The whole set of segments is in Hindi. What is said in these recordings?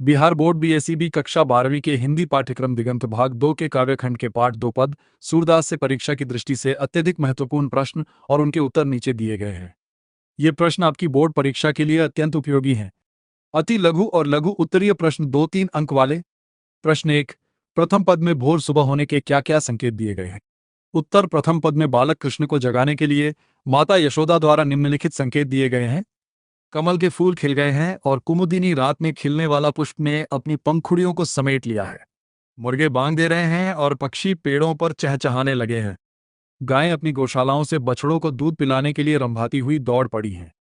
बिहार बोर्ड बीएसईबी कक्षा 12वीं के हिंदी पाठ्यक्रम दिगंत भाग 2 के काव्यखंड के पाठ 2 पद सूरदास से परीक्षा की दृष्टि से अत्यधिक महत्वपूर्ण प्रश्न और उनके उत्तर नीचे दिए गए हैं। ये प्रश्न आपकी बोर्ड परीक्षा के लिए अत्यंत उपयोगी हैं। अति लघु और लघु उत्तरीय प्रश्न 2-3 अंक वाले। प्रश्न 1, प्रथम पद में भोर सुबह होने के क्या क्या संकेत दिए गए हैं? उत्तर, प्रथम पद में बालक कृष्ण को जगाने के लिए माता यशोदा द्वारा निम्नलिखित संकेत दिए गए हैं। कमल के फूल खिल गए हैं और कुमुदिनी रात में खिलने वाला पुष्प ने अपनी पंखुड़ियों को समेट लिया है। मुर्गे बांग दे रहे हैं और पक्षी पेड़ों पर चहचहाने लगे हैं। गायें अपनी गौशालाओं से बछड़ों को दूध पिलाने के लिए रंभाती हुई दौड़ पड़ी हैं।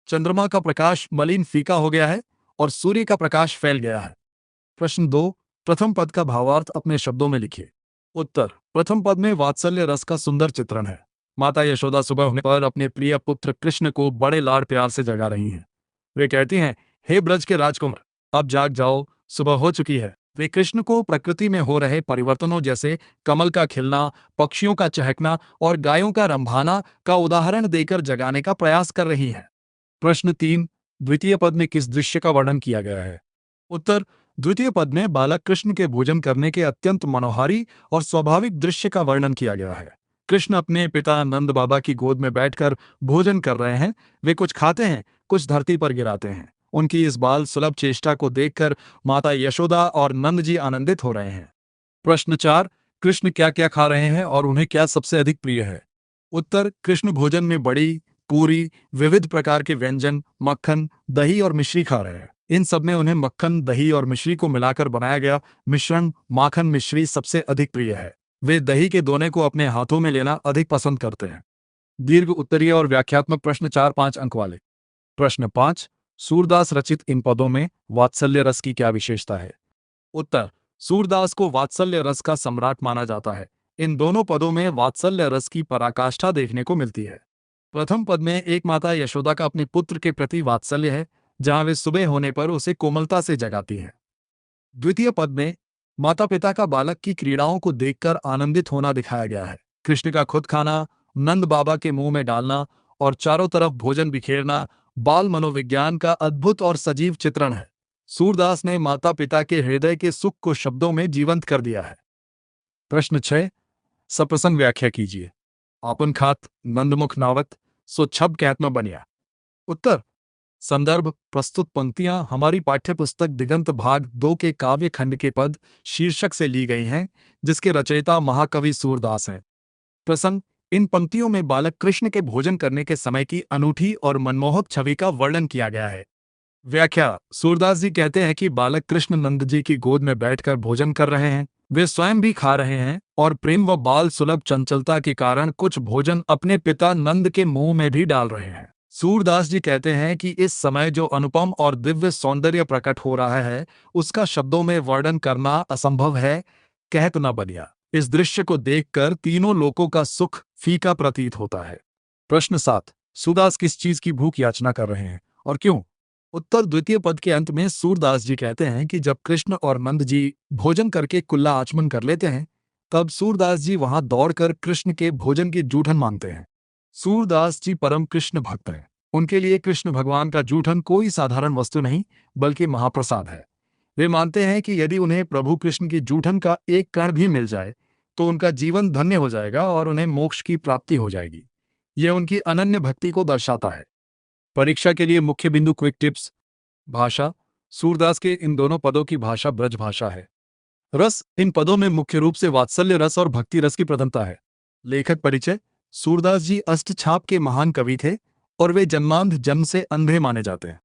चंद्रमा का प्रकाश मलिन फीका हो गया है और सूर्य का प्रकाश फैल गया है। प्रश्न 2, प्रथम पद का भावार्थ अपने शब्दों में लिखिए। उत्तर, प्रथम पद में वात्सल्य रस का सुंदर चित्रण है। माता यशोदा सुबह होने पर अपने प्रिय पुत्र कृष्ण को बड़े लाड प्यार से जगा रही हैं। वे कहती हैं, हे ब्रज के राजकुमार, अब जाग जाओ, सुबह हो चुकी है। वे कृष्ण को प्रकृति में हो रहे परिवर्तनों जैसे कमल का खिलना, पक्षियों का चहकना और गायों का रंभाना का उदाहरण देकर जगाने का प्रयास कर रही हैं। प्रश्न 3, द्वितीय पद में किस दृश्य का वर्णन किया गया है? उत्तर, द्वितीय पद में बालक कृष्ण के भोजन करने के अत्यंत मनोहारी और स्वाभाविक दृश्य का वर्णन किया गया है। कृष्ण अपने पिता नंद बाबा की गोद में बैठकर भोजन कर रहे हैं। वे कुछ खाते हैं, कुछ धरती पर गिराते हैं। उनकी इस बाल सुलभ चेष्टा को देखकर माता यशोदा और नंद जी आनंदित हो रहे हैं। प्रश्न 4, कृष्ण क्या क्या खा रहे हैं और उन्हें क्या सबसे अधिक प्रिय है? उत्तर, कृष्ण भोजन में बड़ी, पूरी, विविध प्रकार के व्यंजन, मक्खन, दही और मिश्री खा रहे हैं। इन सब में उन्हें मक्खन, दही और मिश्री को मिलाकर बनाया गया मिश्रण माखन मिश्री सबसे अधिक प्रिय है। वे दही के दोने को अपने हाथों में लेना अधिक पसंद करते हैं। दीर्घ उत्तरीय और व्याख्यात्मक प्रश्न 4-5 अंक वाले। प्रश्न 5, सूरदास रचित इन पदों में वात्सल्य रस की क्या विशेषता है? उत्तर, सूरदास को वात्सल्य रस का सम्राट माना जाता है। इन दोनों पदों में वात्सल्य रस की पराकाष्ठा देखने को मिलती है। प्रथम पद में एक माता यशोदा का अपने पुत्र के प्रति वात्सल्य है, जहां वे सुबह होने पर उसे कोमलता से जगाती हैं। द्वितीय पद में माता पिता का बालक की क्रीड़ाओं को देखकर आनंदित होना दिखाया गया है। कृष्ण का खुद खाना, नंद बाबा के मुंह में डालना और चारों तरफ भोजन बिखेरना बाल मनोविज्ञान का अद्भुत और सजीव चित्रण है। सूरदास ने माता पिता के हृदय के सुख को शब्दों में जीवंत कर दिया है। प्रश्न 6, सप्रसंग व्याख्या कीजिए। आपन खात नंदमुख नावत सो छब कैत्म बनिया। उत्तर, संदर्भ, प्रस्तुत पंक्तियां हमारी पाठ्यपुस्तक दिगंत भाग 2 के काव्य खंड के पद शीर्षक से ली गई हैं, जिसके रचयिता महाकवि सूरदास हैं। प्रसंग, इन पंक्तियों में बालक कृष्ण के भोजन करने के समय की अनूठी और मनमोहक छवि का वर्णन किया गया है। व्याख्या, सूरदास जी कहते हैं कि बालक कृष्ण नंद जी की गोद में बैठकर भोजन कर रहे हैं। वे स्वयं भी खा रहे हैं और प्रेम व बाल सुलभ चंचलता के कारण कुछ भोजन अपने पिता नंद के मुंह में भी डाल रहे हैं। सूरदास जी कहते हैं कि इस समय जो अनुपम और दिव्य सौंदर्य प्रकट हो रहा है, उसका शब्दों में वर्णन करना असंभव है, कहत न बनिया। इस दृश्य को देखकर तीनों लोकों का सुख फीका प्रतीत होता है। प्रश्न 7, सूरदास किस चीज की भूख याचना कर रहे हैं और क्यों? उत्तर, द्वितीय पद के अंत में सूरदास जी कहते हैं कि जब कृष्ण और नंद जी भोजन करके कुल्ला आचमन कर लेते हैं, तब सूरदास जी वहां दौड़कर कृष्ण के भोजन की जूठन मांगते हैं। सूरदास जी परम कृष्ण भक्त हैं। उनके लिए कृष्ण भगवान का जूठन कोई साधारण वस्तु नहीं, बल्कि महाप्रसाद है। वे मानते हैं कि यदि उन्हें प्रभु कृष्ण की जूठन का एक कण भी मिल जाए, तो उनका जीवन धन्य हो जाएगा और उन्हें मोक्ष की प्राप्ति हो जाएगी। यह उनकी अनन्य भक्ति को दर्शाता है। परीक्षा के लिए मुख्य बिंदु क्विक टिप्स। भाषा, सूरदास के इन दोनों पदों की भाषा ब्रज भाषा है। रस, इन पदों में मुख्य रूप से वात्सल्य रस और भक्ति रस की प्रधानता है। लेखक परिचय, सूरदास जी अष्टछाप के महान कवि थे और वे जन्मांध जन्म से अंधे माने जाते हैं।